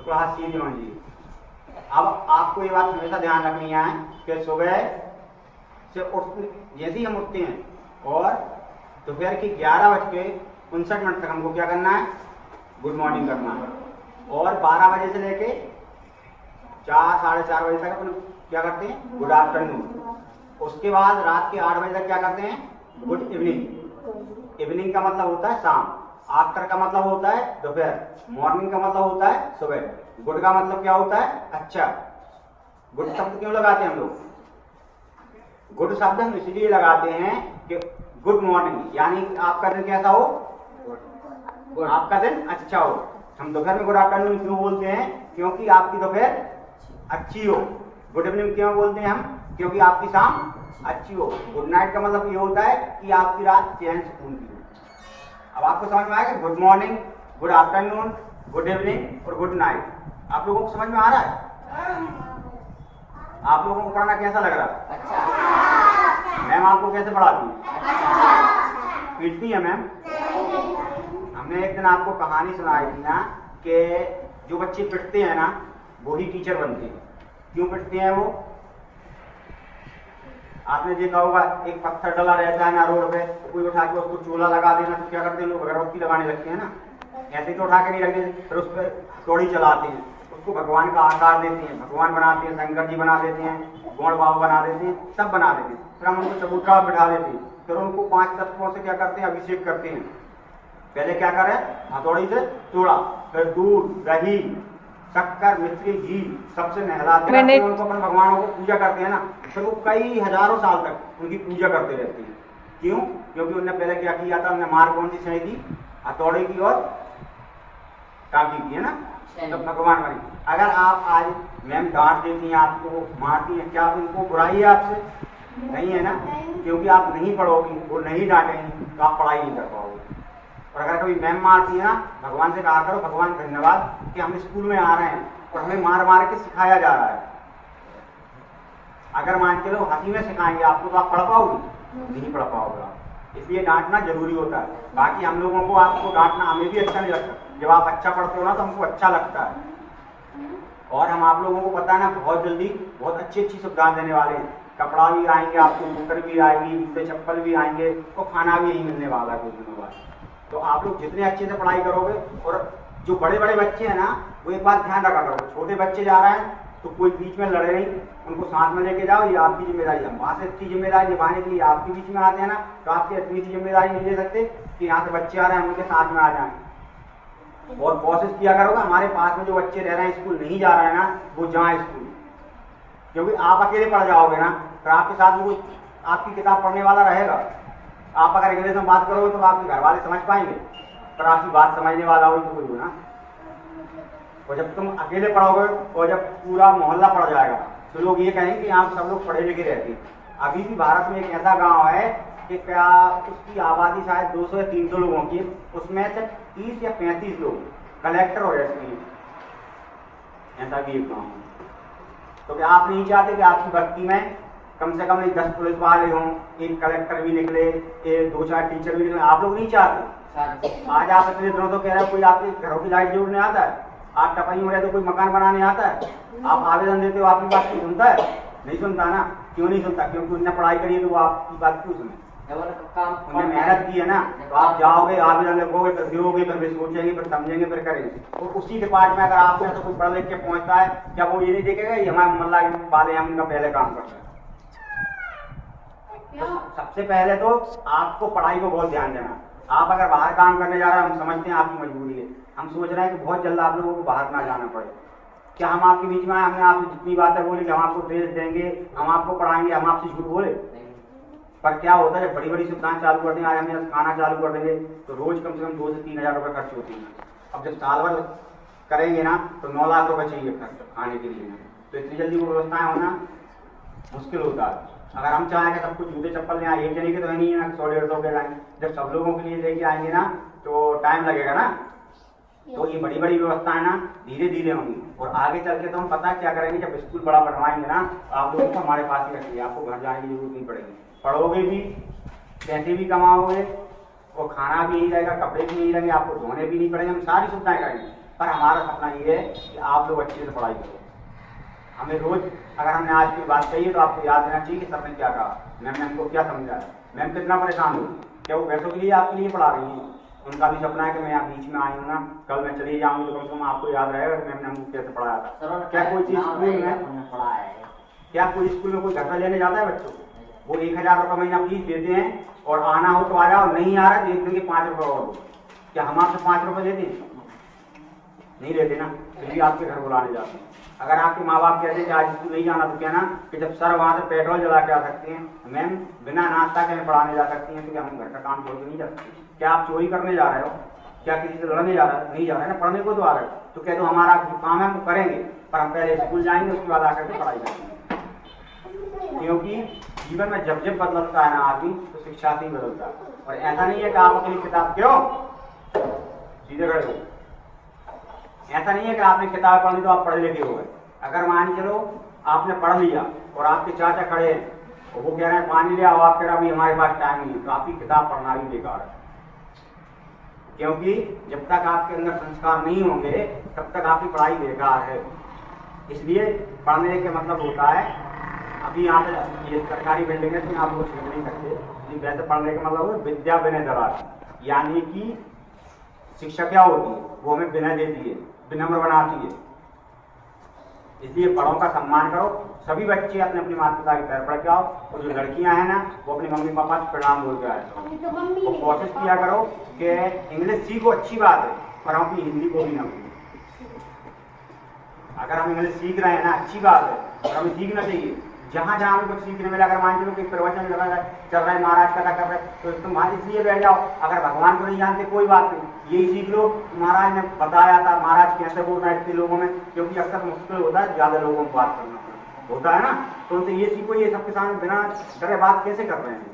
बिल्कुल हाथ सीधे होंगे। अब आपको ये बात हमेशा ध्यान रखनी है कि सुबह से जैसे ही हम उठते हैं और दोपहर की 11:59 तक हमको क्या करना है, गुड मॉर्निंग करना है। और 12 बजे से लेके 4 साढ़े 4 बजे तक अपन क्या करते हैं, गुड आफ्टरनून। उसके बाद रात के 8 बजे तक क्या करते हैं, गुड इवनिंग। इवनिंग का मतलब होता है शाम, आफ्टर का मतलब होता है दोपहर, मॉर्निंग का मतलब होता है सुबह, गुड का मतलब क्या होता है, अच्छा। गुड शब्द क्यों लगाते हैं हम लोग, गुड शब्द हम इसलिए लगाते हैं कि गुड मॉर्निंग यानी आपका दिन कैसा हो, आपका दिन अच्छा हो। हम दोपहर में गुड आफ्टरनून क्यों बोलते हैं, क्योंकि आपकी दोपहर अच्छी हो। गुड इवनिंग क्यों बोलते हैं हम, क्योंकि आपकी शाम अच्छी हो। गुड नाइट का मतलब ये होता है कि आपकी रात चैन सुकून की हो। अब आपको समझ में आएगा good morning, good afternoon, good evening और गुड नाइट। आप लोगों को समझ में आ रहा है? आप लोगों को पढ़ना कैसा लग रहा है? अच्छा। मैम आपको कैसे पढ़ाती है? अच्छा। पीटती है मैम? हमने एक दिन आपको कहानी सुनाई थी ना कि जो बच्चे पिटते हैं ना वो ही टीचर बनते हैं। क्यों पिटते हैं वो? आपने देखा होगा एक पत्थर डला रहता है ना रोड पे, कोई उठा के उसको चूल्हा लगा देना तो क्या करते हैं लोग, अगरबत्ती लगाने लगते हैं ना। ऐसे तो उठा के नहीं रखते, फिर उस पर हथौड़ी चलाते हैं, उसको भगवान का आकार देते हैं, भगवान बनाते हैं, शंकर जी बना देते हैं, गौड़ बाबा बना देते हैं, सब बना देते हैं। फिर हम उनको चबूतरा बिठा देते हैं, फिर उनको 5 तत्वों से क्या करते हैं, अभिषेक करते हैं। पहले क्या करें, हथौड़ी से तोड़ा, फिर दूध, दही, शक्कर, मिश्री, घी सबसे नहलाते हैं उनको, अपन भगवानों को पूजा करते हैं ना। फिर वो कई हजारों साल तक उनकी पूजा करते रहते हैं। क्यों? क्योंकि उन्होंने पहले क्या किया था, उन्होंने मार कौन सी सही थी, हथौड़े की और टाकी की, है ना, तो भगवान बनी। अगर आप आज मैम डांट देती हैं, आपको मारती हैं, क्या उनको बुराई है आपसे? नहीं है ना, क्योंकि आप नहीं पढ़ोगी, वो नहीं डांटेंगी तो आप पढ़ाई नहीं कर पाओगे। और अगर कभी मैम मारती है ना, भगवान से कहा करो, भगवान धन्यवाद कि हम स्कूल में आ रहे हैं और हमें मार मार के सिखाया जा रहा है। अगर मान के लो हंसी में सिखाएंगे आपको तो आप पढ़ पाओगे? नहीं पढ़ पाओगे आप। इसलिए डांटना जरूरी होता है। बाकी हम लोगों को आपको डांटना हमें भी अच्छा नहीं लगता। जब आप अच्छा पढ़ते हो ना तो हमको अच्छा लगता है। और हम आप लोगों को पता है ना, बहुत जल्दी बहुत अच्छी अच्छी सुविधाएं देने वाले हैं। कपड़ा भी आएंगे आपको, मोटर भी आएगी, जूते चप्पल भी आएंगे और खाना भी यही मिलने वाला है कुछ दिनों बाद। तो आप लोग जितने अच्छे से पढ़ाई करोगे, और जो बड़े बड़े बच्चे हैं ना वो एक बात ध्यान रखा करो, छोटे बच्चे जा रहे हैं तो कोई बीच में लड़े नहीं, उनको साथ में लेके जाओ, ये आपकी जिम्मेदारी है। वहां से इतनी जिम्मेदारी निभाने के लिए आपके बीच में आते हैं ना, तो आपकी इतनी सी जिम्मेदारी नहीं ले सकते कि यहाँ से बच्चे आ रहे हैं उनके साथ में आ जाए। और कोशिश किया करोगे हमारे पास में जो बच्चे रह रहे हैं, स्कूल नहीं जा रहे हैं ना, वो जाए स्कूल। क्योंकि आप अकेले पढ़ जाओगे ना, फिर आपके साथ में कोई आपकी किताब पढ़ने वाला रहेगा। आप अगर इंग्लिश में बात करोगे तो आपके घर वाले समझ पाएंगे, पर आपकी बात समझने वाला हो तो कोई हो ना। और जब तुम अकेले पढ़ोगे और जब पूरा मोहल्ला पढ़ जाएगा तो लोग ये कहेंगे कि यहाँ सब लोग पढ़े लिखे रहते हैं। अभी भी भारत में एक ऐसा गांव है कि क्या उसकी आबादी शायद 200 या 300 लोगों की, उसमें से 30 या 35 लोग कलेक्टर हो जाते हैं। ऐसा भी एक गाँव है। तो क्या आप नहीं चाहते कि आपकी बस्ती में कम से कम 10 पुलिस वाले हों, एक कलेक्टर भी निकले, 2-4 टीचर भी निकले? आप लोग नहीं चाहते? आज आप इतने दिनों तो कह रहे हो कोई आपके घरों की लाइट जोड़ने आता है, आप टपाई हो रहे तो कोई मकान बनाने आता है, आप आवेदन देते हो, आपकी बात क्यों सुनता है? नहीं सुनता ना। क्यों नहीं सुनता? क्योंकि उसने पढ़ाई करी है तो वो आपकी बात क्यों सुने? उन्होंने मेहनत की है ना। तो आप जाओगे, आवेदन लिखोगे, फिर दोगे, फिर सोचेंगे, फिर समझेंगे, फिर करेंगे। और उसी डिपार्टमेंट में अगर आपने तो कोई पढ़ लिख के पहुंचता है, क्या वो ये नहीं देखेगा ये हमारे मोहल्ला वाले हम उनका पहले काम करते हैं? तो सबसे पहले तो आपको पढ़ाई को बहुत ध्यान देना। आप अगर बाहर काम करने जा रहे हैं, हम समझते हैं आपकी मजबूरी है, हम सोच रहे हैं कि बहुत जल्द आप लोगों को बाहर ना जाना पड़े। क्या हम आपके बीच में आए, हमने आपसे जितनी बातें बोली कि हम आपको ड्रेस देंगे, हम आपको पढ़ाएंगे, हम आपसे झूठ बोले? पर क्या होता है जब बड़ी बड़ी सुविधाएं चालू कर देंगे, आज हम खाना चालू कर देंगे तो रोज कम से कम 2 से 3 हज़ार रुपये खर्च होते हैं। अब जब साल भर करेंगे ना तो 9 लाख रुपये चाहिए खर्च खाने के लिए। तो इतनी जल्दी वो व्यवस्थाएं होना मुश्किल होता है। अगर हम चाहें कि सब कुछ जूते चप्पल ले आए, एक जने के तो है नहीं है ना 100-150 के लाएंगे। जब सब लोगों के लिए लेके आएंगे ना तो टाइम लगेगा ना। तो ये बड़ी बड़ी व्यवस्थाएं ना धीरे धीरे होंगी। और आगे चल के तो हम पता क्या करेंगे, जब स्कूल बड़ा बनवाएंगे ना आप लोगों को हमारे पास ही रखिए, आपको घर जाने की जरूरत नहीं पड़ेगी। पढ़ोगे भी, पैसे भी कमाओगे, और खाना भी यही रहेगा, कपड़े भी यही रहेंगे, आपको धोने भी नहीं पड़ेंगे, हम सारी सुविधाएं करेंगे। पर हमारा सपना ये है कि आप लोग अच्छे से पढ़ाई करो। हमें रोज अगर हमने आज की बात कही है तो आपको याद रहना चाहिए कि सर ने क्या कहा, मैम ने हमको क्या समझाया, मैम कितना परेशान हूँ, क्या वो वैसों के लिए आपके लिए पढ़ा रही हैं? उनका भी सपना है कि मैं यहाँ बीच में आई हूँ ना, कल मैं चली जाऊँगी तो कम से कम आपको याद रहेगा कि मैम ने हमको कैसे पढ़ाया था। क्या कोई चीज़ स्कूल में पढ़ाया है? क्या कोई स्कूल में कोई घर पर लेने जाता है बच्चों को? वो 1000 रुपये महीना फीस देते हैं और आना हो तो आ जाओ, नहीं आ रहा तो एक दिन के 5 रुपये और दो। क्या हम आपसे 5 रुपये देते हैं? नहीं लेते ना, फिर भी आपके घर बुलाने जाते हैं। अगर आपके माँ बाप कहते हैं कि आज स्कूल नहीं जाना तो कहना कि जब सर वहाँ से पेट्रोल जला के आ सकते हैं, मैम बिना नाश्ता के हमें पढ़ाने जा सकती हैं, तो क्या हम घर का काम छोड़ के नहीं जा सकते? क्या आप चोरी करने जा रहे हो? क्या किसी से लड़ने जा रहे हो? नहीं जा रहे ना, पढ़ने को तो आ रहे हो। तो कह दो हमारा जो काम है हम करेंगे, पर हम पहले स्कूल जाएंगे उसके बाद आकर के पढ़ाई करेंगे। क्योंकि जीवन में जब जब बदलता है ना आदमी तो शिक्षा से ही बदलता है। और ऐसा नहीं है कि आप अपनी किताब क्यों सीधे खड़े हो, ऐसा नहीं है कि आपने किताब पढ़ ली तो आप पढ़े लिखे हो गए। अगर मान चलो आपने पढ़ लिया और आपके चाचा खड़े हैं और वो कह रहे हैं पानी ले आओ, आप कह रहे अभी हमारे पास टाइम नहीं है, तो आपकी किताब पढ़ना भी बेकार है। क्योंकि जब तक आपके अंदर संस्कार नहीं होंगे तब तक आपकी पढ़ाई बेकार है। इसलिए पढ़ने के मतलब होता है, अभी यहाँ पे ये सरकारी बिल्डिंग है तो आप लोग सीख नहीं सकते, वैसे पढ़ने का मतलब है विद्या विनय दराज, यानी कि शिक्षा क्या होती है, वो हमें विनय देती है, विनम्र बनाती है। इसलिए बड़ों का सम्मान करो। सभी बच्चे अपने अपने माता पिता के पैर पड़ के आओ, और जो लड़कियां हैं ना वो अपनी मम्मी पापा से प्रणाम बोल के आए। तो कोशिश किया करो कि इंग्लिश सीखो, अच्छी बात है, पर हम अपनी हिंदी को भी ना भूलें। अगर हम इंग्लिश सीख रहे हैं ना अच्छी बात है, और हमें सीखना चाहिए। जहाँ जहाँ हमें कुछ सीखने मिला, अगर मान चलो कि प्रवचन चल रहा है महाराज का कर रहे तो तुम वहाँ इसलिए बैठ जाओ। अगर भगवान को नहीं जानते कोई बात नहीं, यही सीख लो महाराज ने बताया था, महाराज कैसे बोल रहे हैं इतने लोगों में, क्योंकि अक्सर मुश्किल होता है ज्यादा लोगों को बात करना होता है ना, तो उनसे ये सीखो ये सबके सामने बिना डरे बात कैसे कर रहे हैं।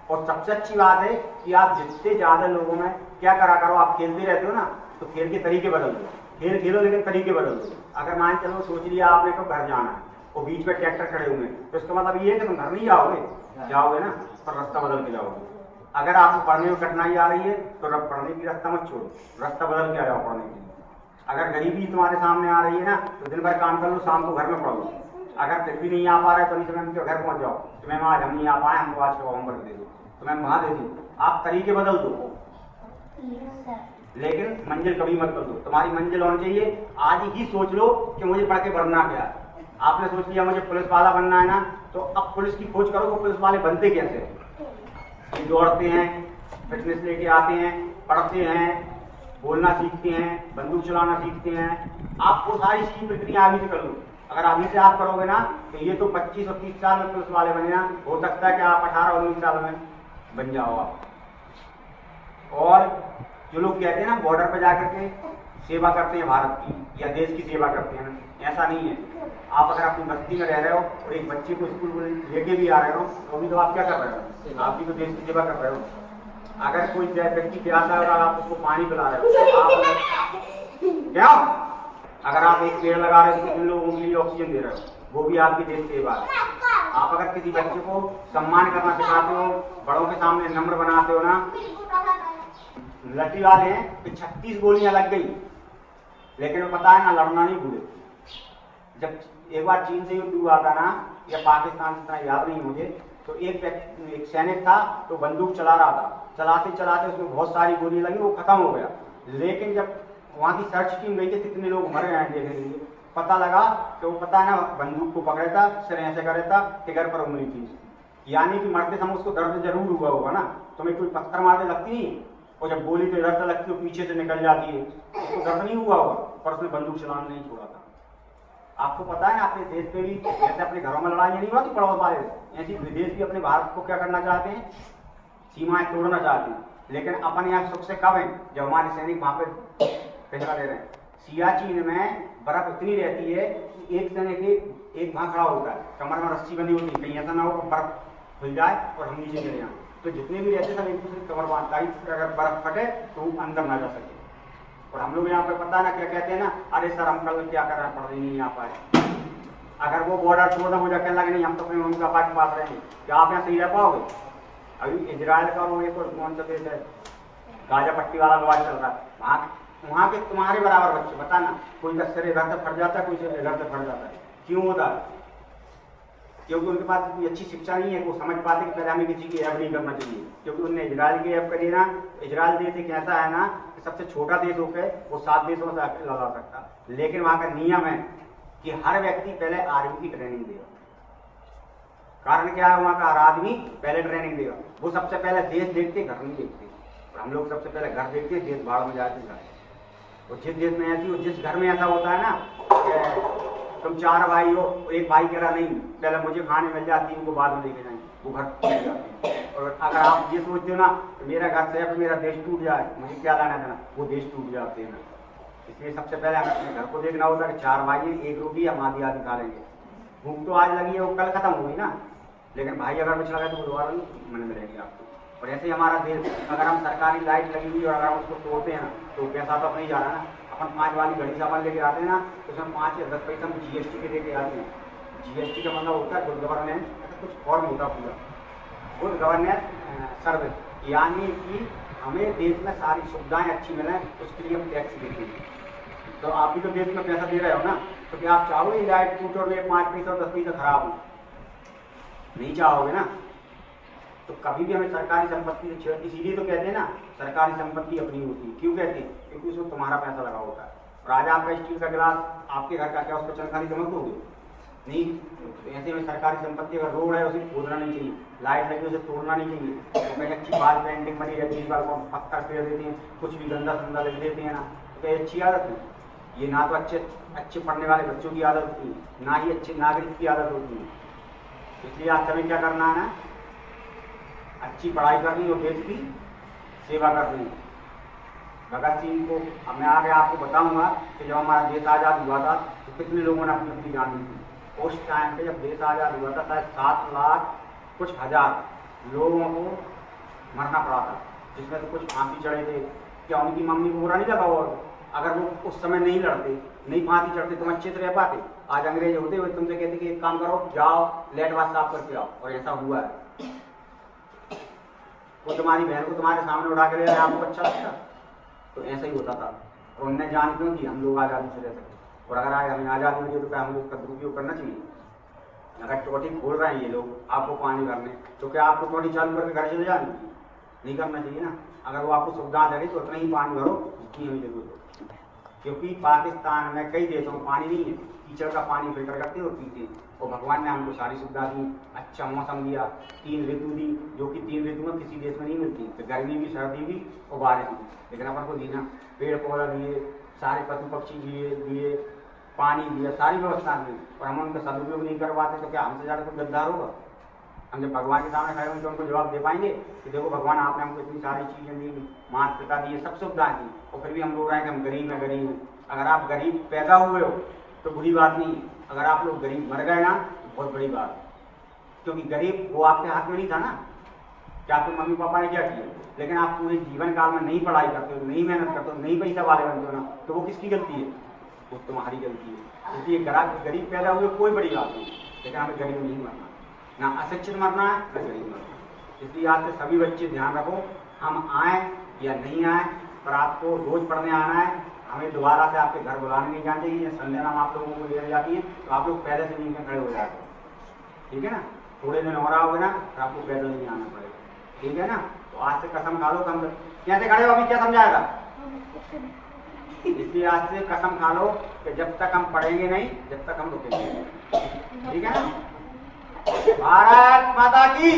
और सबसे अच्छी बात है कि आप जितने ज्यादा लोगों में क्या करा करो, आप खेलते रहते हो ना तो खेल के तरीके बदल दो, खेल खेलो लेकिन तरीके बदल दो। अगर मान चलो सोच लिया आपने तो घर जाना है और बीच में ट्रैक्टर खड़े हुए हैं, तो इसका मतलब ये है कि तुम घर नहीं जाओगे ना, पर रास्ता बदल के जाओगे। अगर आपको पढ़ने में कठिनाई आ रही है तो रब पढ़ने की रास्ता मत छोड़ो, रास्ता बदल के आ जाओ पढ़ने के लिए। अगर गरीबी तुम्हारे सामने आ रही है ना तो दिन भर काम कर लो, शाम को घर में पढ़ लो। अगर फिर भी नहीं आ पा रहा है तो नहीं समय घर पहुंच जाओ, तो मैम आज हम नहीं आ पाए, हमको आज का होमवर्क दे दो, तो मैम वहां दे दूँ। आप तरीके बदल दो लेकिन मंजिल कभी मत बदलो। तुम्हारी मंजिल होनी चाहिए, आज ही सोच लो कि मुझे पढ़ के बनना क्या है। आपने सोच लिया मुझे पुलिस वाला बनना है ना, तो अब पुलिस की खोज करो कि पुलिस वाले बनते कैसे। ये दौड़ते हैं, फिटनेस लेके आते हैं, पढ़ते हैं, बोलना सीखते हैं, बंदूक चलाना सीखते हैं। आप वो सारी चीज प्रक्रिया आगे से कर लो। अगर अभी से आप करोगे ना तो ये तो 25 और 30 साल में पुलिस वाले बने ना, हो सकता है कि आप 18-19 साल में बन जाओ आप। और जो लोग कहते हैं ना बॉर्डर पर जाकर के सेवा करते हैं भारत की या देश की सेवा करते हैं ना, ऐसा नहीं है। आप अगर अपनी बस्ती में रह रहे हो और एक बच्चे को स्कूल लेके भी आ रहे हो तो अभी तो आप क्या कर रहे हो, आप भी तो देश की सेवा कर रहे हो। अगर कोई व्यक्ति प्यासा है और आप उसको पानी पिला रहे हो, आप क्या, अगर आप एक पेड़ लगा रहे हो तो किन लोगों के लिए ऑक्सीजन दे रहे हो, वो भी आपकी देश सेवा है। आप अगर किसी बच्चे को सम्मान करना सिखाते हो, बड़ों के सामने नम्र बनाते हो ना, लड़की वाले हैं कि 36 गोलियां लग गई लेकिन पता है ना लड़ना नहीं भूले। जब एक बार चीन से युद्ध हुआ था ना या पाकिस्तान से, इतना याद नहीं मुझे, तो एक सैनिक था तो बंदूक चला रहा था, चलाते चलाते उसमें बहुत सारी गोली लगी, वो खत्म हो गया। लेकिन जब वहां की सर्च टीम गई थी कितने लोग मरे हैं देखने के लिए, पता लगा कि वो पता है ना बंदूक को पकड़ा था, सिर ऐसे करे था कि घर पर उंगली थी। यानी कि मरते समय उसको दर्द जरूर हुआ होगा ना, तुम्हें कोई पत्थर मारने लगती नहीं, और जब गोली तो इधर से लगती है पीछे से निकल जाती है, उसको दर्द नहीं हुआ होगा, पर उसने बंदूक चलाना नहीं छोड़ा था। आपको पता है अपने देश पे भी जैसे अपने घरों में लड़ाई नहीं हुआ तो पड़ोस वाले, ऐसी विदेश भी अपने भारत को क्या करना चाहते हैं, सीमाएं तोड़ना चाहते हैं। लेकिन अपने यहाँ सुख से कब है जब हमारे सैनिक वहां पे फैसला ले रहे हैं। सियाचिन में बर्फ इतनी रहती है कि एक सैनिक एक वहां खड़ा होता है, कमर में रस्सी बनी होती है, कहीं ऐसा ना हो बर्फ खुल जाए और हम नीचे गिर जाए। तो जितने भी रहते सब एक दूसरे कमर बांधता है, अगर बर्फ फटे तो अंदर ना जा सके। और हम लोग यहाँ पे पता है ना क्या कहते हैं ना, अरे सर हम कल क्या कर रहे हैं, पढ़ नहीं आ पाए। अगर वो बॉर्डर छोड़ दो मुझे कहने लगे नहीं हम तो अपने उनका पास पास रहेंगे, क्या आप यहाँ सही रह पाओगे। अभी इजराइल का वो एक कौन सा देश है, गाजा पट्टी वाला विवाद चल रहा है, वहाँ वहाँ के तुम्हारे बराबर बच्चे, बताना कोई का सिर इधर से फट जाता है, कोई इधर से फट जाता है, क्यों होता है? क्योंकि उनके पास इतनी अच्छी शिक्षा नहीं है, वो समझ पाते कि पहले हमें किसी की ऐप नहीं करना चाहिए। क्योंकि उनने इजराइल की ऐप करी ना, इजराइल देश एक ऐसा है ना कि सबसे छोटा देश होकर वो 7 देशों से आके लड़ा सकता, लेकिन वहाँ का नियम है कि हर व्यक्ति पहले आर्मी की ट्रेनिंग देगा। कारण क्या है? वहाँ का हर आदमी पहले ट्रेनिंग देगा। वो सबसे पहले देश देखते, घर नहीं देखते। और हम लोग सबसे पहले घर देखते, देश भाड़ में जाते घर। और जिस देश में ऐसी, जिस घर में ऐसा होता है ना, तुम 4 भाई हो, एक भाई कह रहा नहीं पहले मुझे खाने मिल जाती है, उनको बाद में लेके जाएंगे, वो घर टूट जाते हैं। और अगर आप ये सोचते हो ना मेरा घर से मेरा देश टूट जाए, मुझे क्या लाना देना, वो देश टूट जाते हैं। इसलिए सबसे पहले हमें अपने घर को देखना होता है कि 4 भाई, एक रोटी या मादी आदि खा लेंगे। भूख तो आज लगी है, वो कल खत्म होगी ना, लेकिन भाई अगर कुछ लगा तो वो दोबारा नहीं मन मिलेंगे आपको। और ऐसे ही हमारा देश, अगर हम सरकारी लाइट लगी हुई और अगर हम उसको तोड़ते हैं ना, तो पैसा तो अपने ही जा रहा है ना। अपन 5 वाली घड़ी सामान लेके आते हैं ना, तो उसमें 5 या 10 पैसा हम GST के लेके आते हैं। GST का मतलब होता है गुड गवर्नेंस, कुछ फॉर्म होता है पूरा, गुड गवर्नेंस सर्विस, यानी कि हमें देश में सारी सुविधाएं अच्छी मिलें, उसके लिए हम टैक्स देते हैं। तो आप भी तो देश में पैसा दे रहे हो ना, तो क्या आप चाहोगे लाइट टूट और 5 पैसा 10 पैसा खराब हो? नहीं चाहोगे ना। तो कभी भी हमें सरकारी संपत्ति से छेड़, इसीलिए तो कहते हैं ना सरकारी संपत्ति अपनी होती है। क्यों कहते हैं? क्योंकि उसमें तुम्हारा पैसा लगा होता है। और आज आपका स्टील का गिलास आपके घर का, क्या उसको चंद चमक दोगे? नहीं। तो ऐसे में सरकारी संपत्ति, अगर रोड है उसे खोदना नहीं चाहिए, लाइट लगी उसे तोड़ना नहीं चाहिए। तो कहीं अच्छी बाल पेंटिंग बनी रहती है, बाल को पत्थर फेर देते हैं, कुछ भी गंदा संदा लिख देते हैं ना, तो क्या अच्छी आदत है? ये ना तो अच्छे पढ़ने वाले बच्चों की आदत होती है, ना ही अच्छे नागरिक की आदत होती है। इसलिए आज हमें क्या करना है ना, अच्छी पढ़ाई करनी और देश की सेवा करनी। भगत सिंह को अब मैं आगे आपको बताऊंगा कि जब हमारा देश आज़ाद हुआ था तो कितने लोगों ने अपनी अपनी जान दी थी। उस टाइम पे जब देश आज़ाद हुआ था शायद 7 लाख कुछ हजार लोगों को मरना पड़ा था, जिसमें से कुछ फांसी चढ़े थे। क्या उनकी मम्मी को बुरा नहीं लगा? और अगर वो उस समय नहीं लड़ते, नहीं फांसी चढ़ते, तुम अच्छे से रह पाते? आज अंग्रेज होते हुए तुमसे कहते कि एक काम करो, जाओ लेट बात साफ करके आओ, और ऐसा हुआ है। वो तुम्हारी बहन को तुम्हारे सामने उठा के ले रहे, आपको अच्छा लगता? तो ऐसा ही होता था। और उनने जान क्यों कि हम लोग आज़ादी से रह सके। और अगर आज हमें आज़ादी मिली तो क्या हम लोग उसका दुरुपयोग करना चाहिए? अगर टोटी खोल रहे हैं ये लोग आपको पानी भरने, तो क्या आपको टोटी चालू करके घर चले जानी? नहीं करना चाहिए ना। अगर वो आपको सुविधा दे रही तो उतना ही पानी भरो जितनी हमें जरूरत हो। क्योंकि पाकिस्तान में कई देशों में पानी नहीं है, कीचड़ का पानी फिल्टर करते और पीते। और भगवान ने हमको सारी सुविधा दी, अच्छा मौसम दिया, 3 ऋतु दी, जो कि 3 ऋतु में किसी देश में नहीं मिलती। तो गर्मी भी, सर्दी भी और बारिश भी, लेकिन अपन को दी ना। पेड़ पौधा दिए, सारे पशु पक्षी दिए, पानी दिया, सारी व्यवस्था दी, और हम उनका सदुपयोग नहीं कर पाते तो क्या हमसे ज़्यादा कोई गद्दार होगा? हम जब भगवान के सामने खड़े होंगे तो उनको जवाब दे पाएंगे कि देखो भगवान आपने हमको इतनी सारी चीज़ें दी, माता पिता दिए, सब सुविधाएं दी, और फिर भी हम लोग रहे हैं कि हम गरीब हैं, गरीब हैं। अगर आप गरीब पैदा हुए हो तो बुरी बात नहीं है, अगर आप लोग गरीब मर गए ना तो बहुत बड़ी बात है। क्योंकि गरीब वो आपके हाथ में नहीं था ना, क्या आपके मम्मी पापा ने क्या किया? लेकिन आप पूरे जीवन काल में नहीं पढ़ाई करते हो, नहीं मेहनत करते हो, नहीं पैसा वाले बनते हो ना, तो वो किसकी गलती है? वो तुम्हारी गलती है। इसलिए गरीब पैदा हुए कोई बड़ी बात नहीं, लेकिन हमें गरीब नहीं मरना, ना अशिक्षित मरना है, ना गरीब मरना। इसलिए आज से सभी बच्चे ध्यान रखो, हम आए या नहीं आए, पर आपको रोज पढ़ने आना है। हमें दोबारा से आपके घर बुलाने नहीं जाना चाहिए। संध्या नाम आप लोगों को ले जाती है तो आप लोग पहले से नींद में खड़े हो जाते हैं, ठीक है ना? थोड़े दिन और आओगे ना तो आपको पैदल नहीं आना पड़ेगा, ठीक है ना? तो आज से कसम खा लो, कम कैसे खड़े हो, अभी क्या समझाएगा? इसलिए आज से कसम खा लो कि जब तक हम पढ़ेंगे नहीं, जब तक हम रुकेंगे, ठीक है ना? भारत माता की